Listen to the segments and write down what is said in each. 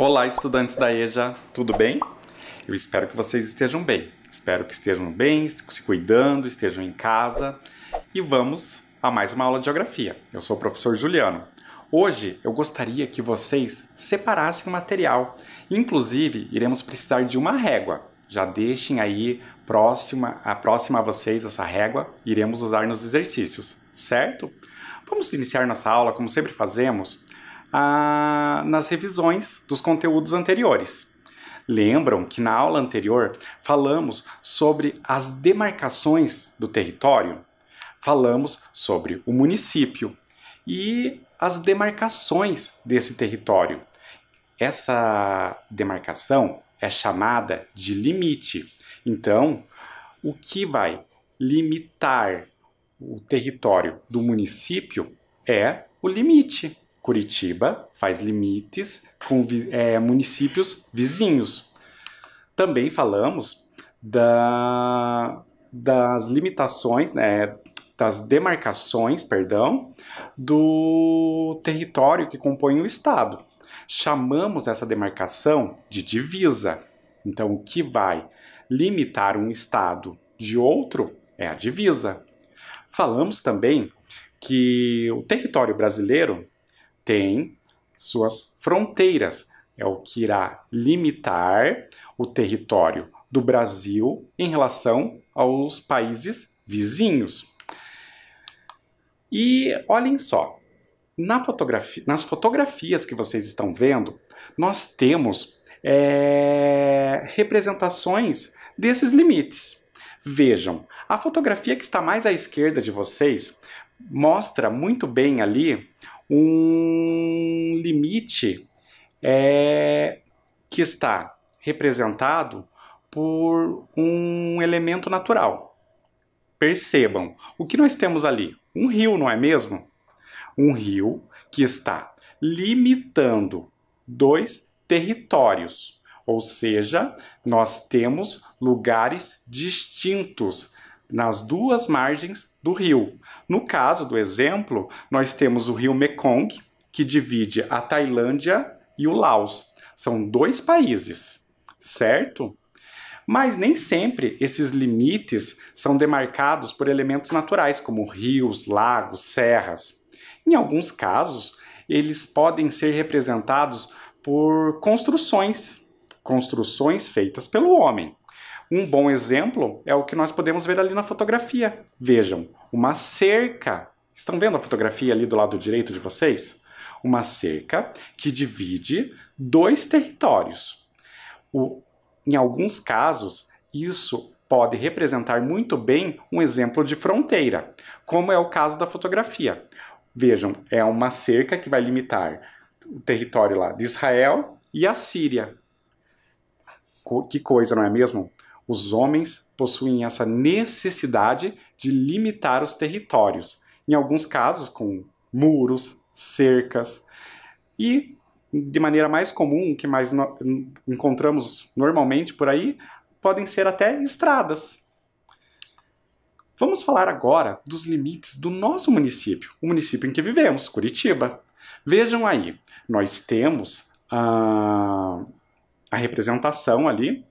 Olá, estudantes da EJA, tudo bem? Eu espero que vocês estejam bem. Espero que estejam bem, se cuidando, estejam em casa. E vamos a mais uma aula de geografia. Eu sou o professor Juliano. Hoje eu gostaria que vocês separassem o material. Inclusive, iremos precisar de uma régua. Já deixem aí próxima a vocês essa régua. Iremos usar nos exercícios, certo? Vamos iniciar nossa aula, como sempre fazemos, nas revisões dos conteúdos anteriores. Lembram que na aula anterior falamos sobre as demarcações do território? Falamos sobre o município e as demarcações desse território. Essa demarcação é chamada de limite. Então, o que vai limitar o território do município é o limite. Curitiba faz limites com municípios vizinhos. Também falamos das limitações, das demarcações, do território que compõe o estado. Chamamos essa demarcação de divisa. Então, o que vai limitar um estado de outro é a divisa. Falamos também que o território brasileiro tem suas fronteiras. É o que irá limitar o território do Brasil em relação aos países vizinhos. E olhem só, nas fotografias que vocês estão vendo, nós temos representações desses limites. Vejam, a fotografia que está mais à esquerda de vocês mostra muito bem ali um limite que está representado por um elemento natural. Percebam, o que nós temos ali? Um rio, não é mesmo? Um rio que está limitando dois territórios, ou seja, nós temos lugares distintos nas duas margens do rio. No caso do exemplo, nós temos o rio Mekong, que divide a Tailândia e o Laos. São dois países, certo? Mas nem sempre esses limites são demarcados por elementos naturais, como rios, lagos, serras. Em alguns casos, eles podem ser representados por construções feitas pelo homem. Um bom exemplo é o que nós podemos ver ali na fotografia. Vejam, uma cerca. Estão vendo a fotografia ali do lado direito de vocês? Uma cerca que divide dois territórios. Em alguns casos, isso pode representar muito bem um exemplo de fronteira, como é o caso da fotografia. Vejam, é uma cerca que vai limitar o território lá de Israel e a Síria. Que coisa, não é mesmo? Os homens possuem essa necessidade de limitar os territórios, em alguns casos com muros, cercas e, de maneira mais comum, que mais encontramos normalmente por aí, podem ser até estradas. Vamos falar agora dos limites do nosso município, o município em que vivemos, Curitiba. Vejam aí, nós temos a representação ali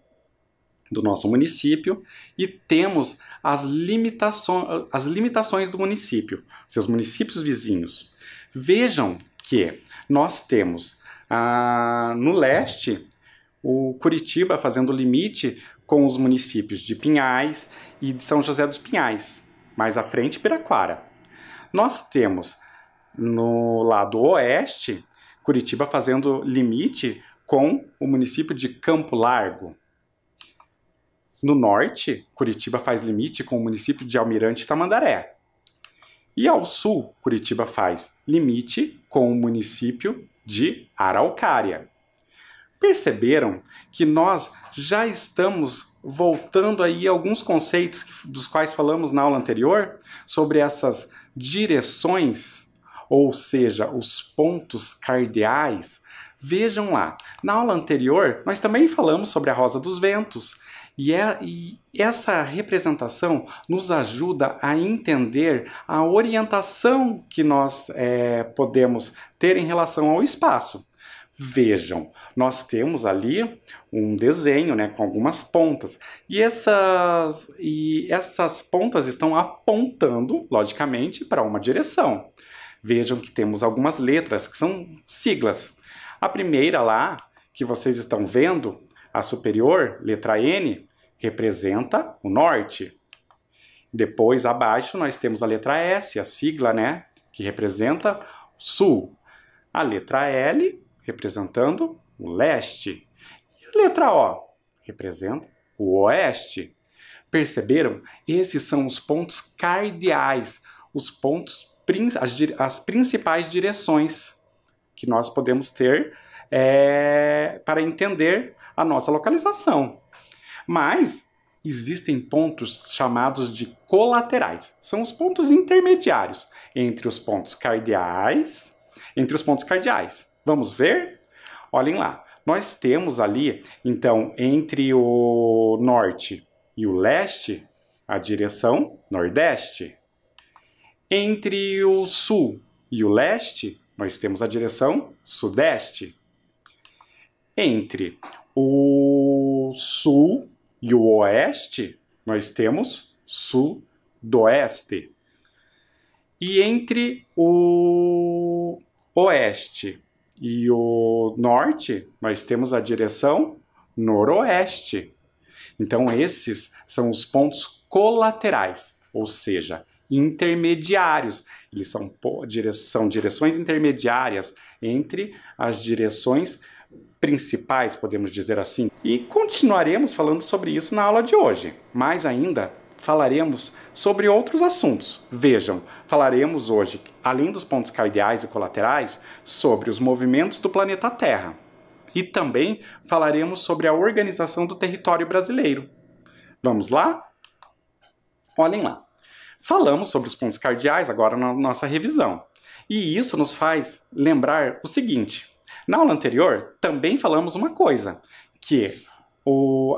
do nosso município e temos as limitações do município, seus municípios vizinhos. Vejam que nós temos no leste o Curitiba fazendo limite com os municípios de Pinhais e de São José dos Pinhais, mais à frente Piraquara. Nós temos no lado oeste Curitiba fazendo limite com o município de Campo Largo. No norte, Curitiba faz limite com o município de Almirante Tamandaré. E ao sul, Curitiba faz limite com o município de Araucária. Perceberam que nós já estamos voltando aí a alguns conceitos dos quais falamos na aula anterior, sobre essas direções, ou seja, os pontos cardeais. Vejam lá, na aula anterior nós também falamos sobre a Rosa dos Ventos, e essa representação nos ajuda a entender a orientação que nós podemos ter em relação ao espaço. Vejam, nós temos ali um desenho, né, com algumas pontas. E essas pontas estão apontando, logicamente, para uma direção. Vejam que temos algumas letras que são siglas. A primeira lá, que vocês estão vendo, a superior, letra N, representa o norte. Depois, abaixo, nós temos a letra S, a sigla, né, que representa o sul. A letra L, representando o leste. E a letra O, representa o oeste. Perceberam? Esses são os pontos cardeais, os pontos, as principais direções que nós podemos ter para entender a nossa localização. Mas existem pontos chamados de colaterais. São os pontos intermediários entre os pontos cardeais. Vamos ver? Olhem lá. Nós temos ali, então, entre o norte e o leste, a direção nordeste. Entre o sul e o leste, nós temos a direção sudeste. Entre o sul e o oeste, nós temos sudoeste. E entre o oeste e o norte, nós temos a direção noroeste. Então, esses são os pontos colaterais, ou seja, intermediários. Eles são direções intermediárias entre as direções principais, podemos dizer assim. E continuaremos falando sobre isso na aula de hoje. Mais ainda, falaremos sobre outros assuntos. Vejam, falaremos hoje, além dos pontos cardeais e colaterais, sobre os movimentos do planeta Terra. E também falaremos sobre a organização do território brasileiro. Vamos lá? Olhem lá. Falamos sobre os pontos cardeais agora na nossa revisão. E isso nos faz lembrar o seguinte. Na aula anterior, também falamos uma coisa, que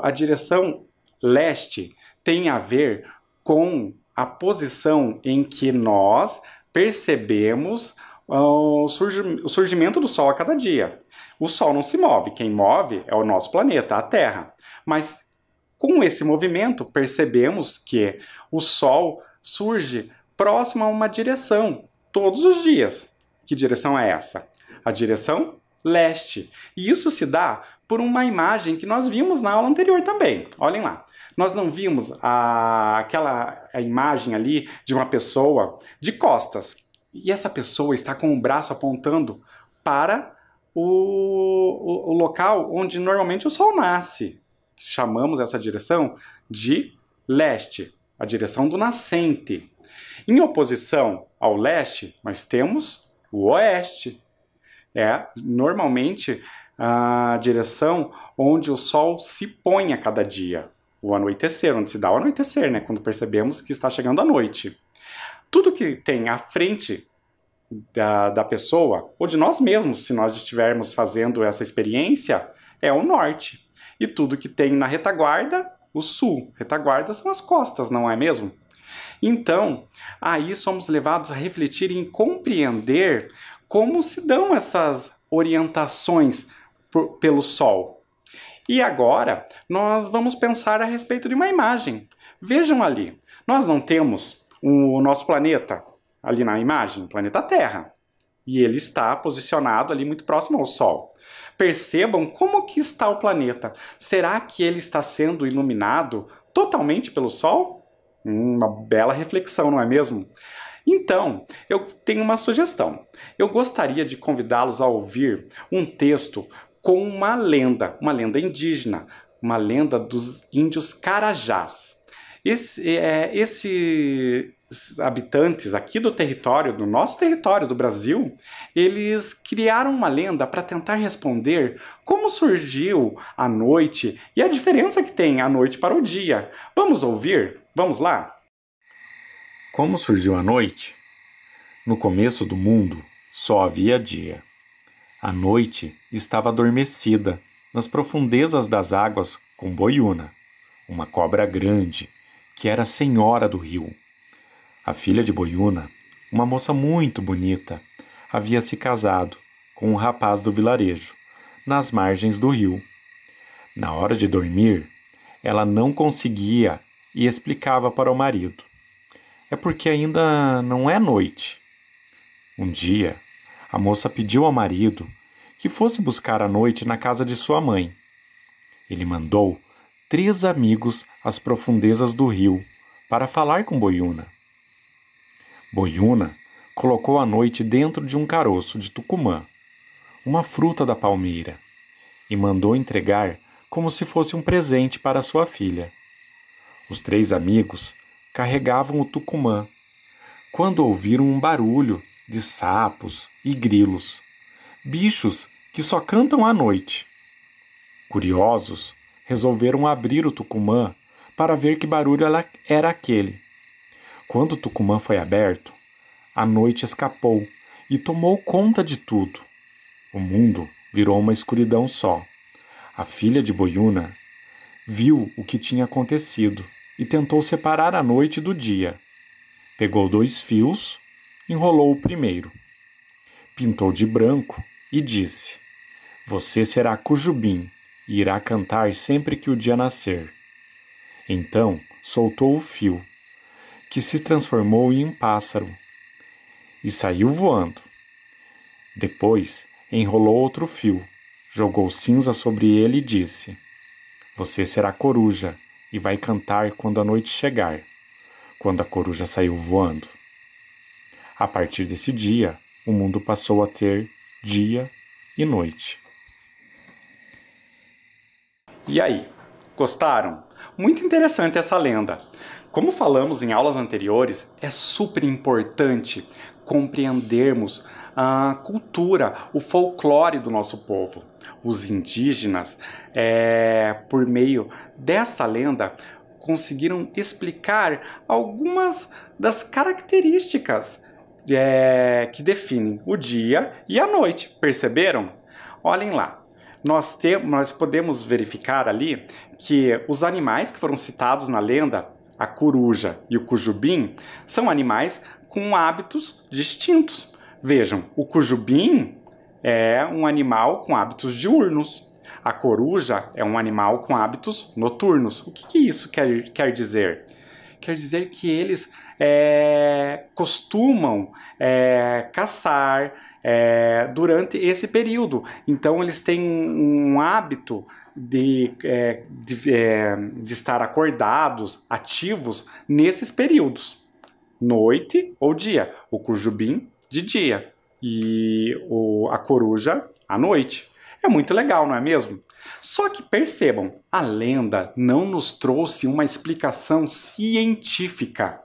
a direção leste tem a ver com a posição em que nós percebemos o surgimento do Sol a cada dia. O Sol não se move, quem move é o nosso planeta, a Terra. Mas com esse movimento, percebemos que o Sol surge próximo a uma direção, todos os dias. Que direção é essa? A direção leste. E isso se dá por uma imagem que nós vimos na aula anterior também. Olhem lá. Nós não vimos aquela imagem ali de uma pessoa de costas. E essa pessoa está com o braço apontando para o local onde normalmente o Sol nasce. Chamamos essa direção de leste, a direção do nascente. Em oposição ao leste, nós temos o oeste. É normalmente a direção onde o Sol se põe a cada dia. O anoitecer, onde se dá o anoitecer, né? Quando percebemos que está chegando a noite. Tudo que tem à frente da pessoa, ou de nós mesmos, se nós estivermos fazendo essa experiência, é o norte. E tudo que tem na retaguarda, o sul. Retaguarda são as costas, não é mesmo? Então, aí somos levados a refletir e compreender como se dão essas orientações pelo Sol. E agora, nós vamos pensar a respeito de uma imagem. Vejam ali, nós não temos o nosso planeta ali na imagem, o planeta Terra. E ele está posicionado ali muito próximo ao Sol. Percebam como que está o planeta. Será que ele está sendo iluminado totalmente pelo Sol? Uma bela reflexão, não é mesmo? Então, eu tenho uma sugestão. Eu gostaria de convidá-los a ouvir um texto com uma lenda indígena, uma lenda dos índios Carajás. Esses habitantes aqui do território, do nosso território do Brasil, eles criaram uma lenda para tentar responder como surgiu a noite e a diferença que tem a noite para o dia. Vamos ouvir? Vamos lá? Como surgiu a noite? No começo do mundo, só havia dia. A noite estava adormecida nas profundezas das águas com Boiúna, uma cobra grande, que era a senhora do rio. A filha de Boiúna, uma moça muito bonita, havia se casado com um rapaz do vilarejo, nas margens do rio. Na hora de dormir, ela não conseguia e explicava para o marido: é porque ainda não é noite. Um dia, a moça pediu ao marido que fosse buscar a noite na casa de sua mãe. Ele mandou 3 amigos às profundezas do rio para falar com Boiuna. Boiuna colocou a noite dentro de um caroço de tucumã, uma fruta da palmeira, e mandou entregar como se fosse um presente para sua filha. Os 3 amigos carregavam o tucumã quando ouviram um barulho de sapos e grilos, bichos que só cantam à noite. Curiosos, resolveram abrir o tucumã para ver que barulho era aquele. Quando o tucumã foi aberto, a noite escapou e tomou conta de tudo. O mundo virou uma escuridão só. A filha de Boiuna viu o que tinha acontecido e tentou separar a noite do dia. Pegou 2 fios, enrolou o primeiro, pintou de branco e disse: você será Cujubim e irá cantar sempre que o dia nascer. Então soltou o fio, que se transformou em um pássaro, e saiu voando. Depois enrolou outro fio, jogou cinza sobre ele e disse: você será coruja e vai cantar quando a noite chegar. Quando a coruja saiu voando. A partir desse dia, o mundo passou a ter dia e noite. E aí, gostaram? Muito interessante essa lenda. Como falamos em aulas anteriores, é super importante compreendermos a cultura, o folclore do nosso povo. Os indígenas, por meio dessa lenda, conseguiram explicar algumas das características que definem o dia e a noite. Perceberam? Olhem lá. Nós podemos verificar ali que os animais que foram citados na lenda, a coruja e o cujubim, são animais com hábitos distintos. Vejam, o cujubim é um animal com hábitos diurnos. A coruja é um animal com hábitos noturnos. O que isso quer dizer? Quer dizer que eles costumam caçar durante esse período. Então, eles têm um hábito de estar acordados, ativos, nesses períodos. Noite ou dia. O cujubim, de dia. E a coruja, à noite. É muito legal, não é mesmo? Só que percebam, a lenda não nos trouxe uma explicação científica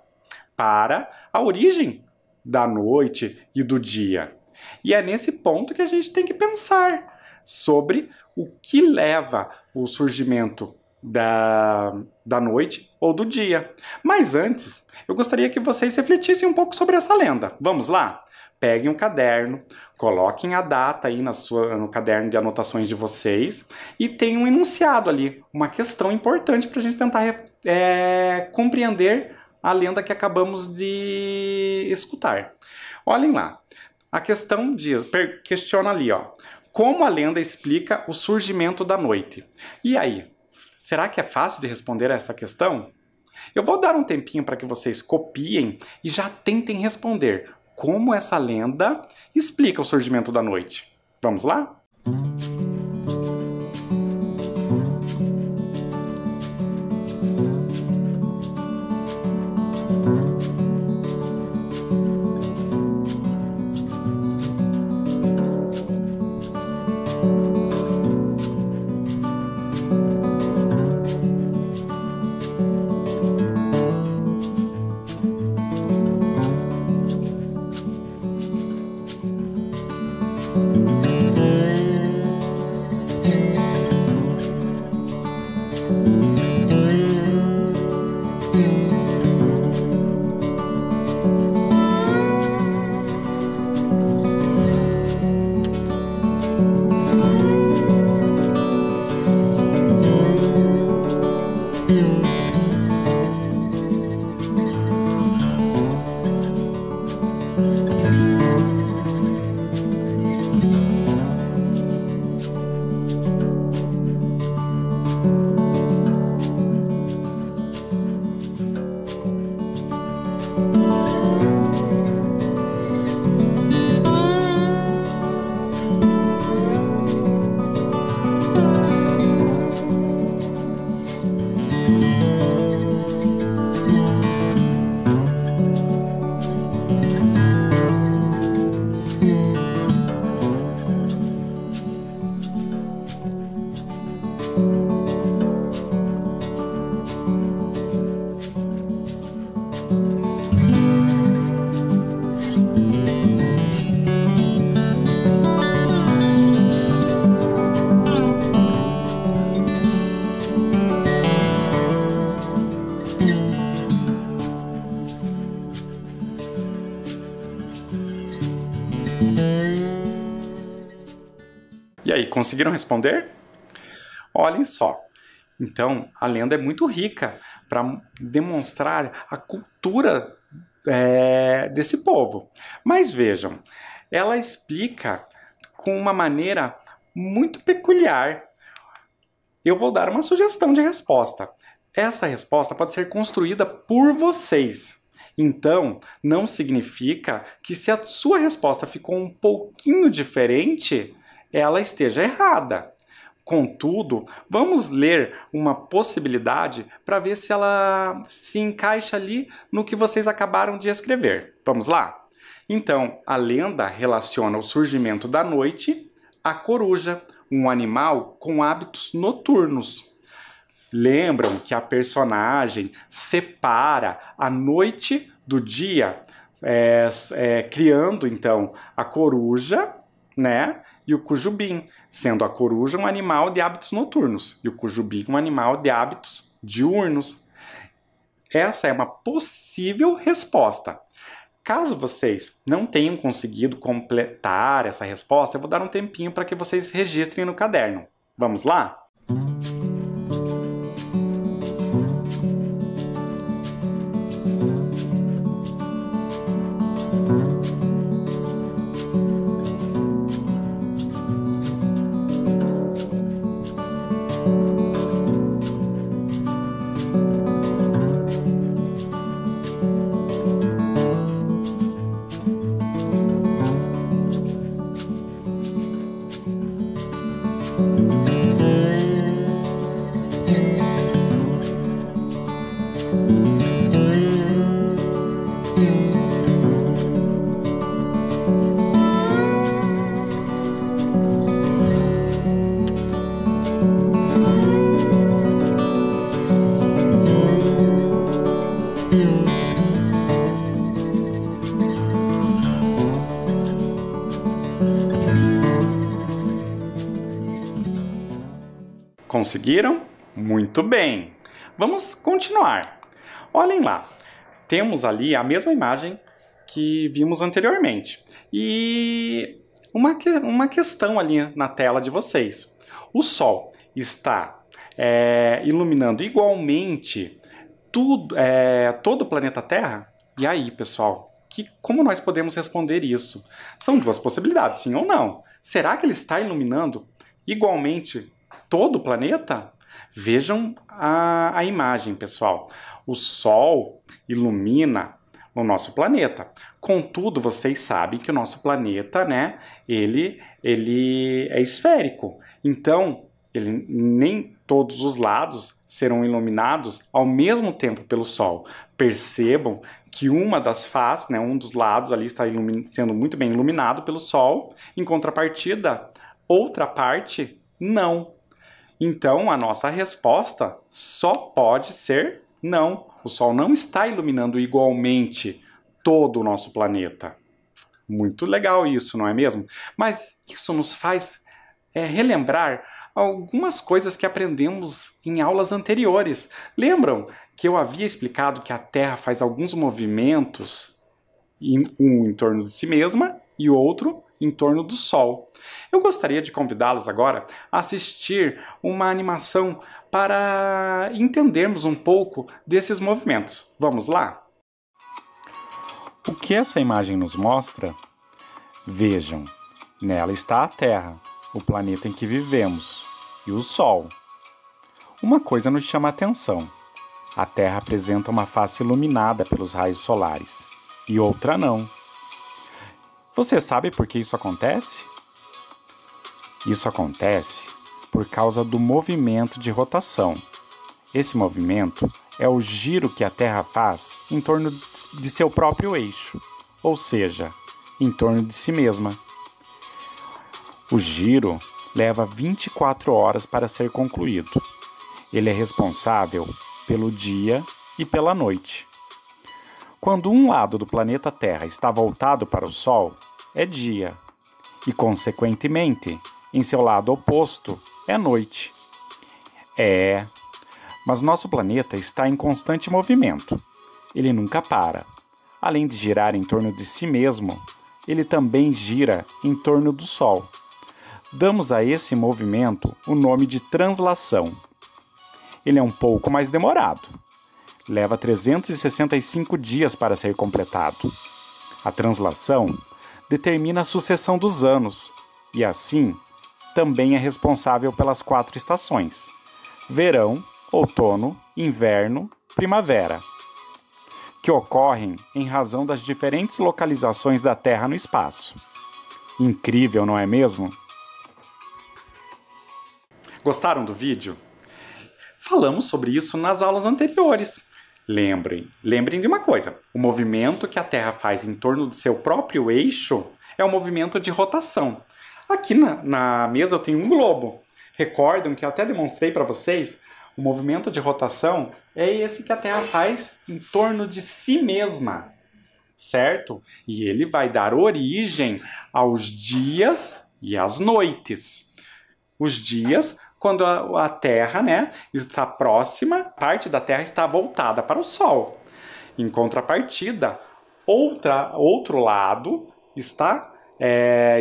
para a origem da noite e do dia. E é nesse ponto que a gente tem que pensar sobre o que leva o surgimento da noite ou do dia. Mas antes, eu gostaria que vocês refletissem um pouco sobre essa lenda. Vamos lá? Peguem um caderno, coloquem a data aí no caderno de anotações de vocês e tem um enunciado ali, uma questão importante para a gente tentar compreender a lenda que acabamos de escutar. Olhem lá, a questão questiona ali, ó, como a lenda explica o surgimento da noite. E aí, será que é fácil de responder a essa questão? Eu vou dar um tempinho para que vocês copiem e já tentem responder como essa lenda explica o surgimento da noite. Vamos lá? E aí, conseguiram responder? Olhem só. Então, a lenda é muito rica para demonstrar a cultura desse povo. Mas vejam, ela explica com uma maneira muito peculiar. Eu vou dar uma sugestão de resposta. Essa resposta pode ser construída por vocês. Então, não significa que se a sua resposta ficou um pouquinho diferente, ela esteja errada. Contudo, vamos ler uma possibilidade para ver se ela se encaixa ali no que vocês acabaram de escrever. Vamos lá? Então, a lenda relaciona o surgimento da noite à coruja, um animal com hábitos noturnos. Lembram que a personagem separa a noite do dia, criando então a coruja, né? E o cujubim, sendo a coruja um animal de hábitos noturnos e o cujubim um animal de hábitos diurnos. Essa é uma possível resposta. Caso vocês não tenham conseguido completar essa resposta, eu vou dar um tempinho para que vocês registrem no caderno. Vamos lá? Conseguiram? Muito bem! Vamos continuar. Olhem lá, temos ali a mesma imagem que vimos anteriormente. E uma questão ali na tela de vocês. O Sol está iluminando igualmente todo o planeta Terra? E aí, pessoal, como nós podemos responder isso? São duas possibilidades, sim ou não. Será que ele está iluminando igualmente todo o planeta? Vejam a imagem, pessoal. O Sol ilumina o nosso planeta. Contudo, vocês sabem que o nosso planeta, né, ele é esférico. Então, nem todos os lados serão iluminados ao mesmo tempo pelo Sol. Percebam que uma das faces, né, um dos lados ali está sendo muito bem iluminado pelo Sol, em contrapartida, outra parte não. Então, a nossa resposta só pode ser não. O Sol não está iluminando igualmente todo o nosso planeta. Muito legal isso, não é mesmo? Mas isso nos faz relembrar algumas coisas que aprendemos em aulas anteriores. Lembram que eu havia explicado que a Terra faz alguns movimentos, um em torno de si mesma e o outro em torno do Sol. Eu gostaria de convidá-los agora a assistir uma animação para entendermos um pouco desses movimentos. Vamos lá? O que essa imagem nos mostra? Vejam, nela está a Terra, o planeta em que vivemos, e o Sol. Uma coisa nos chama a atenção. A Terra apresenta uma face iluminada pelos raios solares, e outra não. Você sabe por que isso acontece? Isso acontece por causa do movimento de rotação. Esse movimento é o giro que a Terra faz em torno de seu próprio eixo, ou seja, em torno de si mesma. O giro leva 24 horas para ser concluído. Ele é responsável pelo dia e pela noite. Quando um lado do planeta Terra está voltado para o Sol, é dia, e, consequentemente, em seu lado oposto, é noite. Mas nosso planeta está em constante movimento. Ele nunca para. Além de girar em torno de si mesmo, ele também gira em torno do Sol. Damos a esse movimento o nome de translação. Ele é um pouco mais demorado. Leva 365 dias para ser completado. A translação determina a sucessão dos anos e, assim, também é responsável pelas 4 estações: verão, outono, inverno, primavera, que ocorrem em razão das diferentes localizações da Terra no espaço. Incrível, não é mesmo? Gostaram do vídeo? Falamos sobre isso nas aulas anteriores. Lembrem de uma coisa: o movimento que a Terra faz em torno do seu próprio eixo é o movimento de rotação. Aqui na mesa eu tenho um globo. Recordam que eu até demonstrei para vocês? O movimento de rotação é esse que a Terra faz em torno de si mesma, certo? E ele vai dar origem aos dias e às noites. Os dias, quando a Terra, está próxima, parte da Terra está voltada para o Sol. Em contrapartida, outro lado está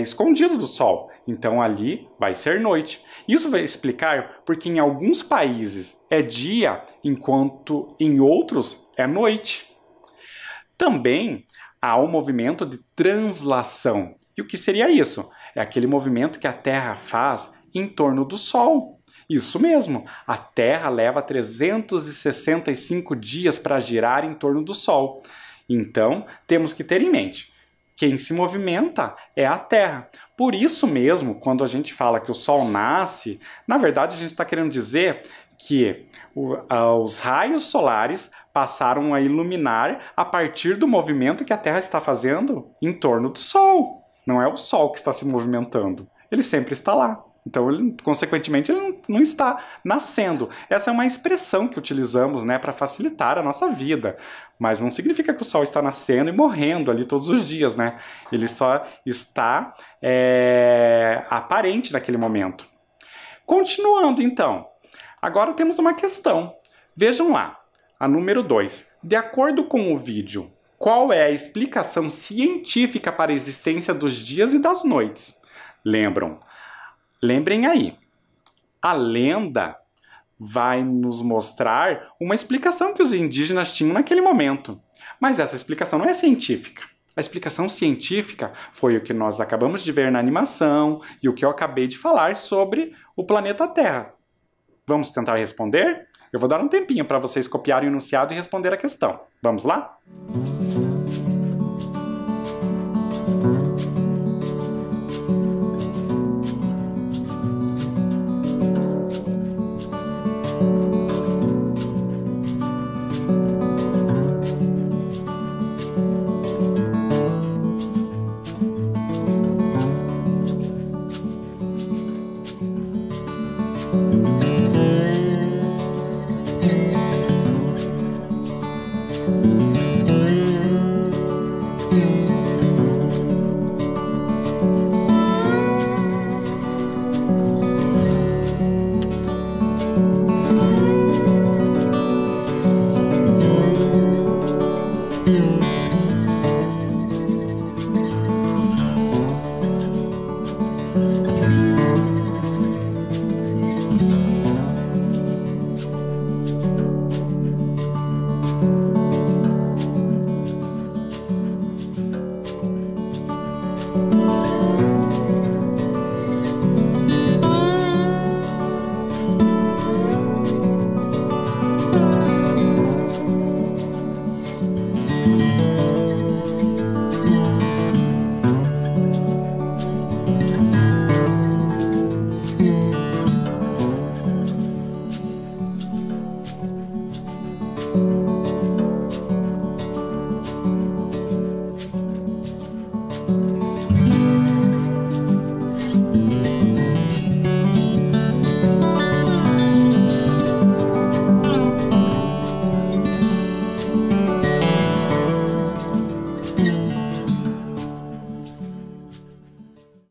escondido do Sol. Então ali vai ser noite. Isso vai explicar porque em alguns países é dia, enquanto em outros é noite. Também há um movimento de translação. E o que seria isso? É aquele movimento que a Terra faz em torno do Sol. Isso mesmo, a Terra leva 365 dias para girar em torno do Sol. Então, temos que ter em mente: quem se movimenta é a Terra. Por isso mesmo, quando a gente fala que o Sol nasce, na verdade a gente está querendo dizer que os raios solares passaram a iluminar a partir do movimento que a Terra está fazendo em torno do Sol. Não é o Sol que está se movimentando, ele sempre está lá. Então, consequentemente, ele não está nascendo. Essa é uma expressão que utilizamos, para facilitar a nossa vida. Mas não significa que o Sol está nascendo e morrendo ali todos os dias, Ele só está aparente naquele momento. Continuando, então. Agora temos uma questão. Vejam lá, a número 2. De acordo com o vídeo, qual é a explicação científica para a existência dos dias e das noites? Lembrem aí, a lenda vai nos mostrar uma explicação que os indígenas tinham naquele momento. Mas essa explicação não é científica. A explicação científica foi o que nós acabamos de ver na animação e o que eu acabei de falar sobre o planeta Terra. Vamos tentar responder? Eu vou dar um tempinho para vocês copiarem o enunciado e responder a questão. Vamos lá?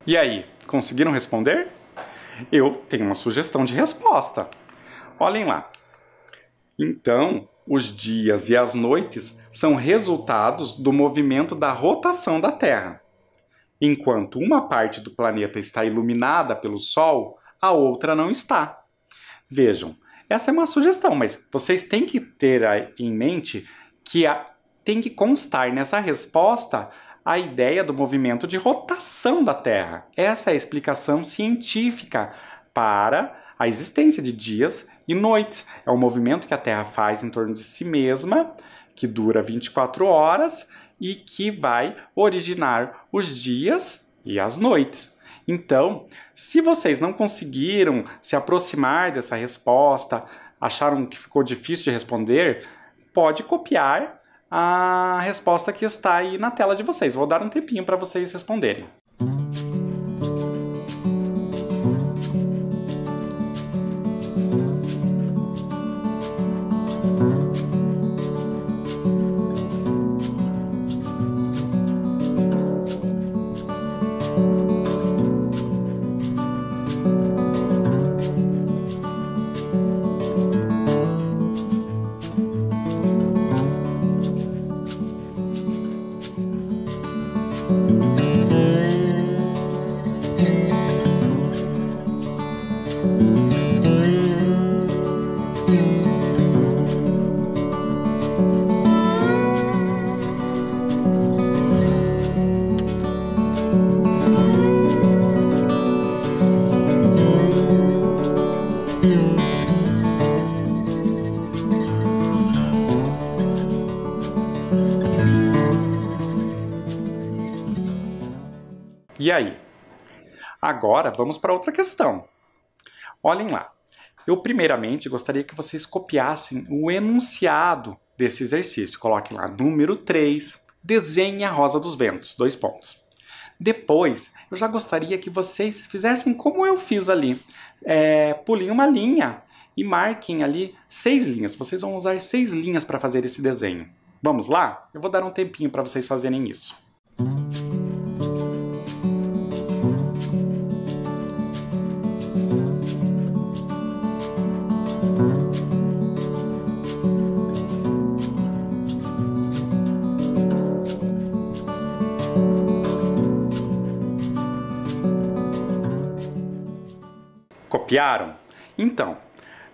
E aí, conseguiram responder? Eu tenho uma sugestão de resposta. Olhem lá. Então, os dias e as noites são resultados do movimento da rotação da Terra. Enquanto uma parte do planeta está iluminada pelo Sol, a outra não está. Vejam, essa é uma sugestão, mas vocês têm que ter em mente que tem que constar nessa resposta a ideia do movimento de rotação da Terra. Essa é a explicação científica para a existência de dias e noites. É o movimento que a Terra faz em torno de si mesma, que dura 24 horas e que vai originar os dias e as noites. Então, se vocês não conseguiram se aproximar dessa resposta, acharam que ficou difícil de responder, pode copiar a resposta que está aí na tela de vocês. Vou dar um tempinho para vocês responderem. E aí? Agora vamos para outra questão. Olhem lá. Eu primeiramente gostaria que vocês copiassem o enunciado desse exercício. Coloquem lá número 3, desenhe a rosa dos ventos, 2 pontos. Depois, eu já gostaria que vocês fizessem como eu fiz ali. Pulem uma linha e marquem ali 6 linhas. Vocês vão usar 6 linhas para fazer esse desenho. Vamos lá? Eu vou dar um tempinho para vocês fazerem isso. Copiaram? Então,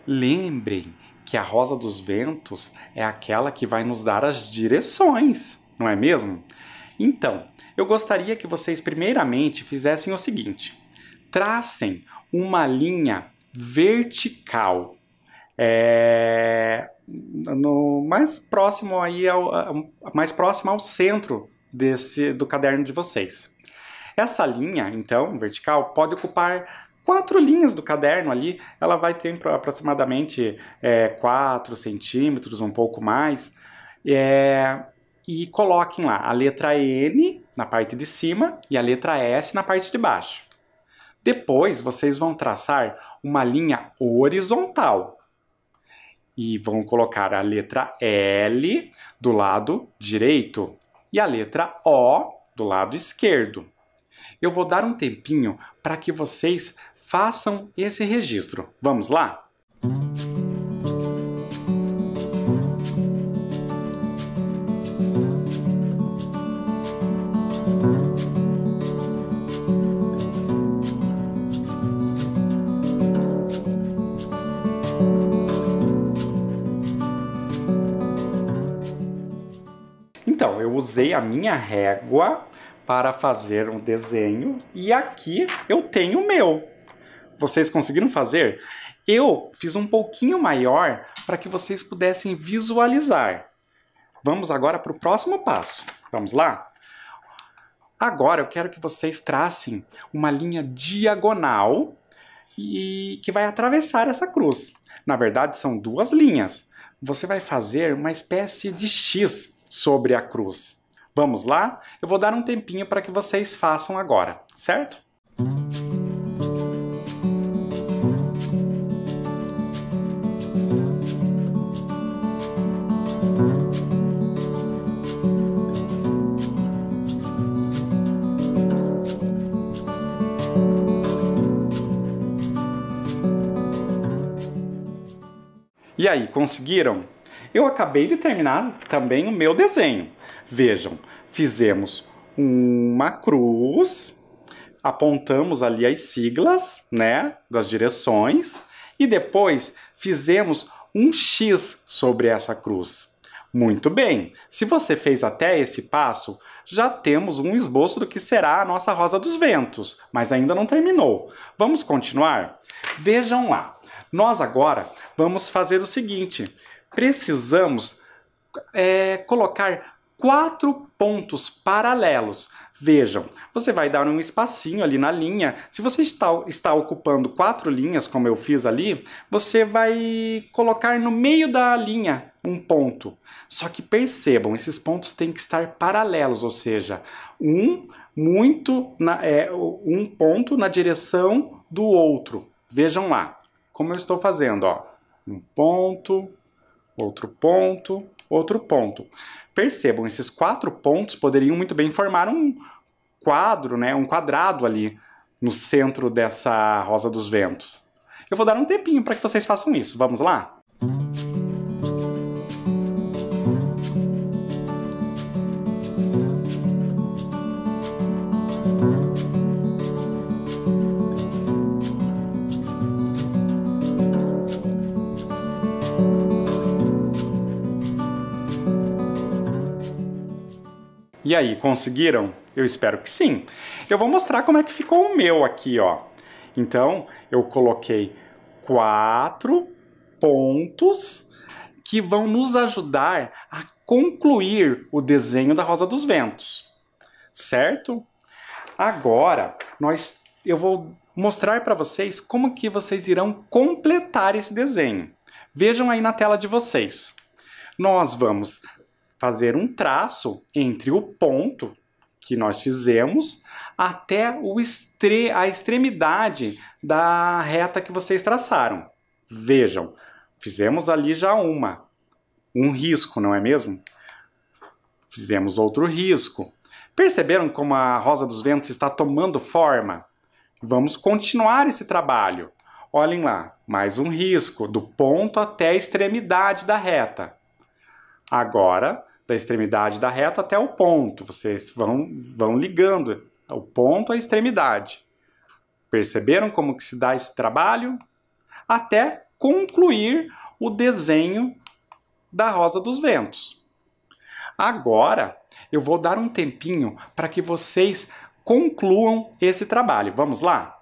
lembrem que a rosa dos ventos é aquela que vai nos dar as direções, não é mesmo? Então, eu gostaria que vocês primeiramente fizessem o seguinte: tracem uma linha vertical, mais próximo ao centro do caderno de vocês. Essa linha, então, vertical, pode ocupar 4 linhas do caderno ali. Ela vai ter aproximadamente 4 centímetros, um pouco mais. E coloquem lá a letra N na parte de cima e a letra S na parte de baixo. Depois, vocês vão traçar uma linha horizontal. E vão colocar a letra L do lado direito e a letra O do lado esquerdo. Eu vou dar um tempinho para que vocês façam esse registro. Vamos lá? Então, eu usei a minha régua para fazer um desenho e aqui eu tenho o meu. Vocês conseguiram fazer? Eu fiz um pouquinho maior para que vocês pudessem visualizar. Vamos agora para o próximo passo. Vamos lá? Agora eu quero que vocês tracem uma linha diagonal e que vai atravessar essa cruz. Na verdade, são 2 linhas. Você vai fazer uma espécie de X sobre a cruz. Vamos lá? Eu vou dar um tempinho para que vocês façam agora, certo? E aí, conseguiram? Eu acabei de terminar também o meu desenho. Vejam, fizemos uma cruz, apontamos ali as siglas, né, das direções, e depois fizemos um X sobre essa cruz. Muito bem, se você fez até esse passo, já temos um esboço do que será a nossa Rosa dos Ventos, mas ainda não terminou. Vamos continuar? Vejam lá, nós agora vamos fazer o seguinte, precisamos colocar 4 pontos paralelos. Vejam, você vai dar um espacinho ali na linha. Se você está ocupando 4 linhas, como eu fiz ali, você vai colocar no meio da linha um ponto. Só que percebam, esses pontos têm que estar paralelos, ou seja, um ponto na direção do outro. Vejam lá, como eu estou fazendo, ó. Um ponto, outro ponto, outro ponto. Percebam, esses 4 pontos poderiam muito bem formar um quadro, né, um quadrado ali no centro dessa Rosa dos Ventos. Eu vou dar um tempinho para que vocês façam isso. Vamos lá? E aí, conseguiram? Eu espero que sim. Eu vou mostrar como é que ficou o meu aqui, ó. Então, eu coloquei 4 pontos que vão nos ajudar a concluir o desenho da Rosa dos Ventos, certo? Agora, eu vou mostrar para vocês como que vocês irão completar esse desenho. Vejam aí na tela de vocês. Nós vamos fazer um traço entre o ponto que nós fizemos até a extremidade da reta que vocês traçaram. Vejam, fizemos ali já um risco, não é mesmo? Fizemos outro risco. Perceberam como a Rosa dos Ventos está tomando forma? Vamos continuar esse trabalho. Olhem lá, mais um risco, do ponto até a extremidade da reta. Agora, da extremidade da reta até o ponto. Vocês vão ligando o ponto à extremidade. Perceberam como que se dá esse trabalho? Até concluir o desenho da Rosa dos Ventos. Agora, eu vou dar um tempinho para que vocês concluam esse trabalho. Vamos lá?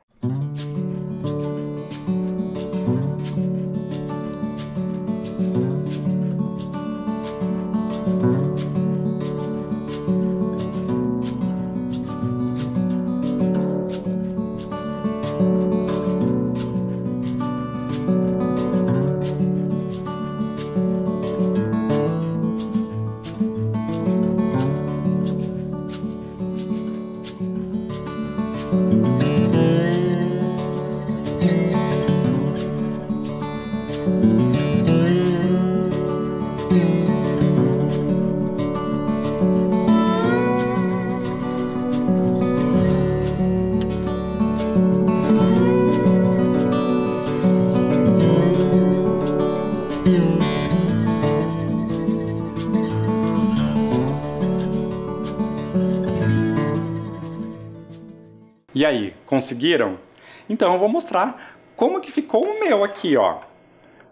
E aí, conseguiram? Então eu vou mostrar como que ficou o meu aqui, ó.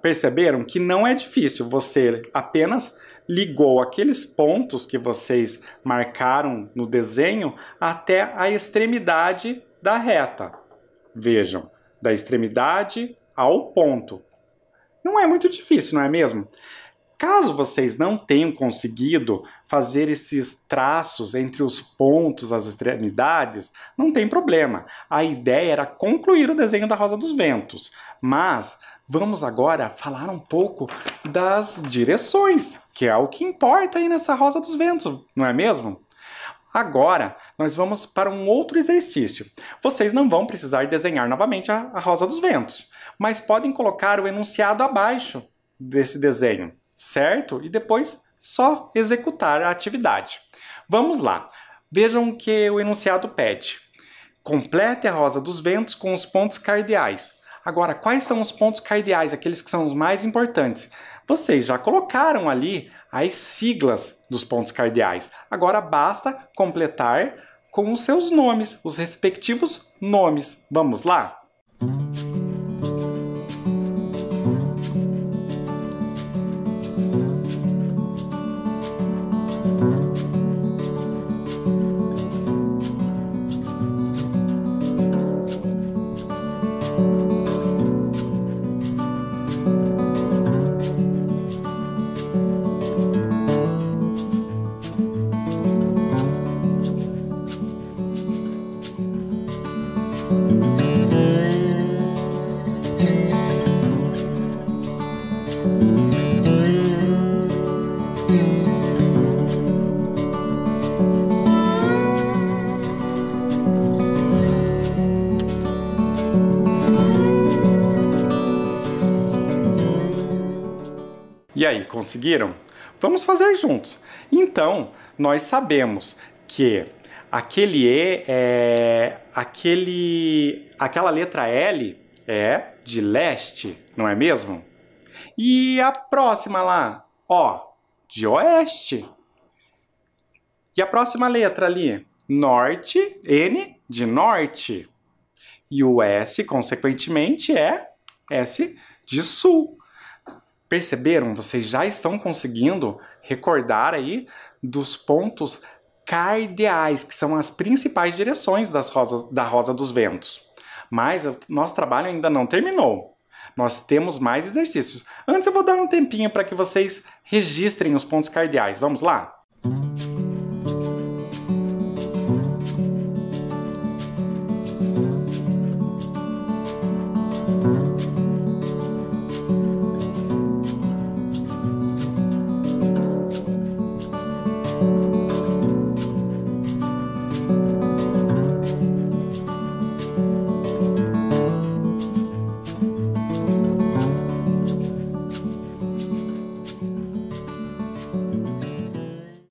Perceberam que não é difícil, você apenas ligou aqueles pontos que vocês marcaram no desenho até a extremidade da reta. Vejam, da extremidade ao ponto. Não é muito difícil, não é mesmo? Caso vocês não tenham conseguido fazer esses traços entre os pontos, as extremidades, não tem problema. A ideia era concluir o desenho da Rosa dos Ventos. Mas vamos agora falar um pouco das direções, que é o que importa aí nessa Rosa dos Ventos, não é mesmo? Agora, nós vamos para um outro exercício. Vocês não vão precisar desenhar novamente a Rosa dos Ventos, mas podem colocar o enunciado abaixo desse desenho, certo? E depois só executar a atividade. Vamos lá. Vejam o que o enunciado pede. Complete a Rosa dos Ventos com os pontos cardeais. Agora, quais são os pontos cardeais, aqueles que são os mais importantes? Vocês já colocaram ali as siglas dos pontos cardeais. Agora basta completar com os seus nomes, os respectivos nomes. Vamos lá? E aí, conseguiram? Vamos fazer juntos. Então, nós sabemos que aquele aquela letra L é de leste, não é mesmo? E a próxima lá, O, de oeste. E a próxima letra ali, norte, N, de norte. E o S, consequentemente, é S de sul. Perceberam? Vocês já estão conseguindo recordar aí dos pontos cardeais, que são as principais direções da Rosa dos Ventos. Mas o nosso trabalho ainda não terminou. Nós temos mais exercícios. Antes eu vou dar um tempinho para que vocês registrem os pontos cardeais. Vamos lá?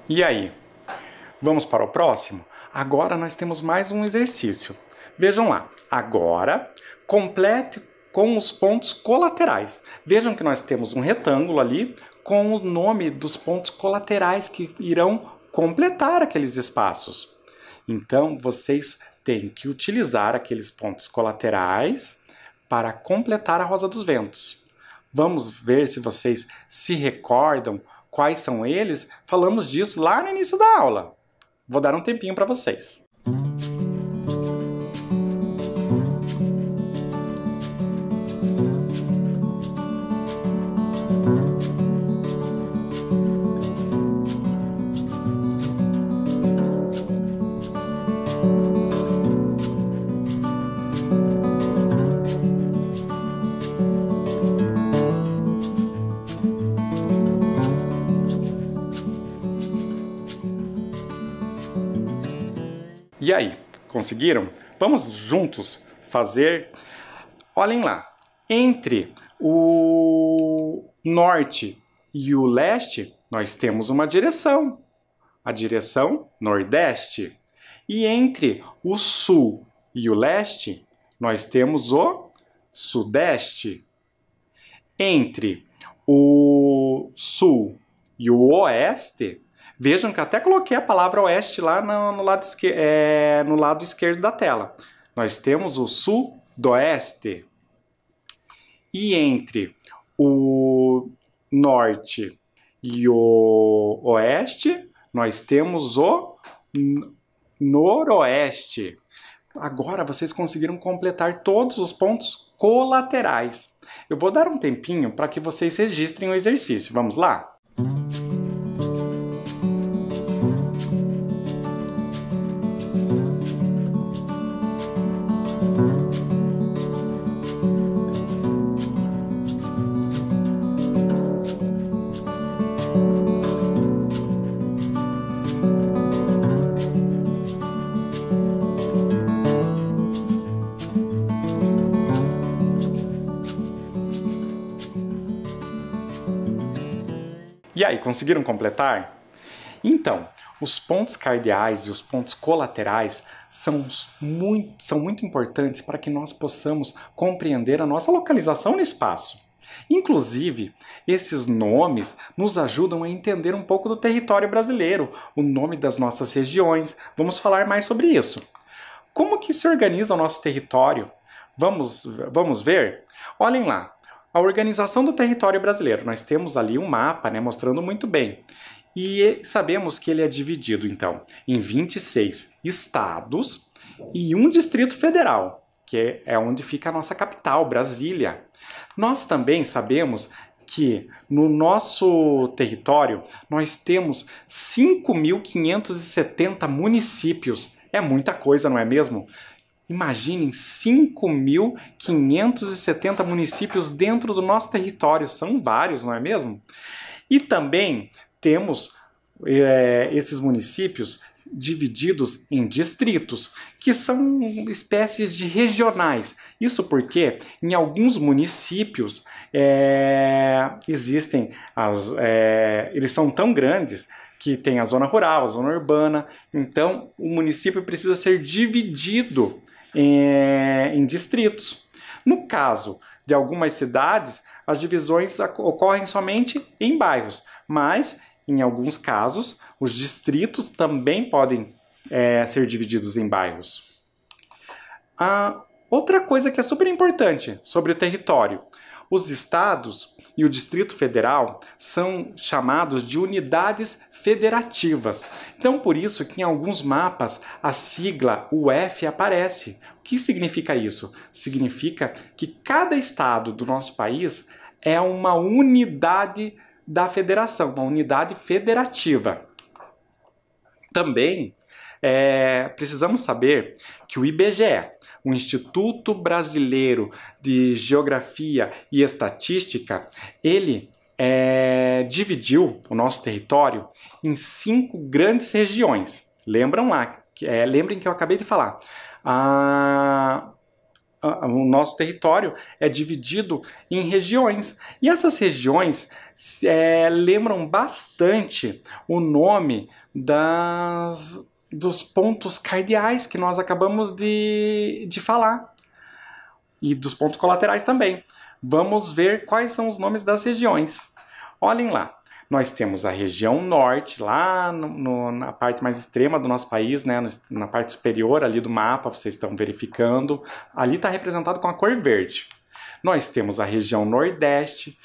E aí, vamos para o próximo? Agora nós temos mais um exercício. Vejam lá, agora complete com os pontos colaterais. Vejam que nós temos um retângulo ali com o nome dos pontos colaterais que irão completar aqueles espaços. Então, vocês têm que utilizar aqueles pontos colaterais para completar a Rosa dos Ventos. Vamos ver se vocês se recordam quais são eles? Falamos disso lá no início da aula. Vou dar um tempinho para vocês. E aí, conseguiram? Vamos juntos fazer... Olhem lá, entre o norte e o leste, nós temos uma direção, a direção nordeste. E entre o sul e o leste, nós temos o sudeste. Entre o sul e o oeste, vejam que até coloquei a palavra oeste lá no lado esquerdo da tela. Nós temos o sudoeste. E entre o norte e o oeste, nós temos o noroeste. Agora vocês conseguiram completar todos os pontos colaterais. Eu vou dar um tempinho para que vocês registrem o exercício. Vamos lá? E aí, conseguiram completar? Então, os pontos cardeais e os pontos colaterais são muito importantes para que nós possamos compreender a nossa localização no espaço. Inclusive, esses nomes nos ajudam a entender um pouco do território brasileiro, o nome das nossas regiões. Vamos falar mais sobre isso. Como que se organiza o nosso território? Vamos ver? Olhem lá. A organização do território brasileiro. Nós temos ali um mapa, né, mostrando muito bem. E sabemos que ele é dividido, então, em 26 estados e um Distrito Federal, que é onde fica a nossa capital, Brasília. Nós também sabemos que no nosso território nós temos 5.570 municípios. É muita coisa, não é mesmo? Imaginem 5.570 municípios dentro do nosso território. São vários, não é mesmo? E também temos esses municípios divididos em distritos, que são espécies de regionais. Isso porque em alguns municípios existem eles são tão grandes que tem a zona rural, a zona urbana. Então o município precisa ser dividido em distritos. No caso de algumas cidades, as divisões ocorrem somente em bairros, mas em alguns casos, os distritos também podem ser divididos em bairros. Outra coisa que é super importante sobre o território: os estados e o Distrito Federal são chamados de unidades federativas. Então, por isso que em alguns mapas a sigla UF aparece. O que significa isso? Significa que cada estado do nosso país é uma unidade da federação, uma unidade federativa. Também precisamos saber que o IBGE, o Instituto Brasileiro de Geografia e Estatística, ele dividiu o nosso território em 5 grandes regiões. Lembrem que eu acabei de falar. O nosso território é dividido em regiões. E essas regiões lembram bastante o nome dos pontos cardeais que nós acabamos de falar. E dos pontos colaterais também. Vamos ver quais são os nomes das regiões. Olhem lá. Nós temos a região norte, lá na parte mais extrema do nosso país, né? Na parte superior ali do mapa, vocês estão verificando. Ali está representado com a cor verde. Nós temos a região nordeste,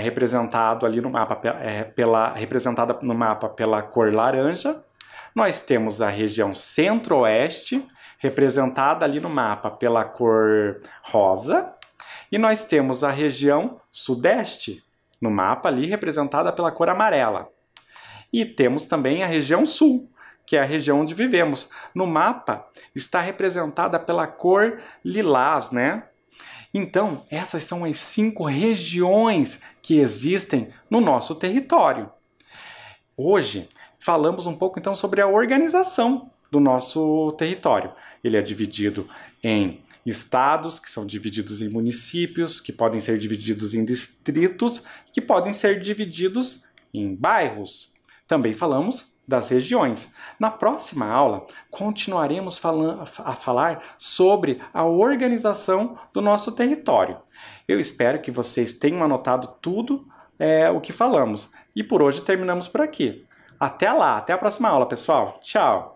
representado ali no mapa, representada no mapa pela cor laranja. Nós temos a região centro-oeste, representada ali no mapa pela cor rosa. E nós temos a região sudeste, no mapa ali representada pela cor amarela. E temos também a região sul, que é a região onde vivemos. No mapa está representada pela cor lilás, né? Então, essas são as 5 regiões que existem no nosso território. Hoje, falamos um pouco então sobre a organização do nosso território. Ele é dividido em estados, que são divididos em municípios, que podem ser divididos em distritos, que podem ser divididos em bairros. Também falamos das regiões. Na próxima aula, continuaremos a falar sobre a organização do nosso território. Eu espero que vocês tenham anotado tudo o que falamos. E por hoje terminamos por aqui. Até lá, até a próxima aula, pessoal. Tchau!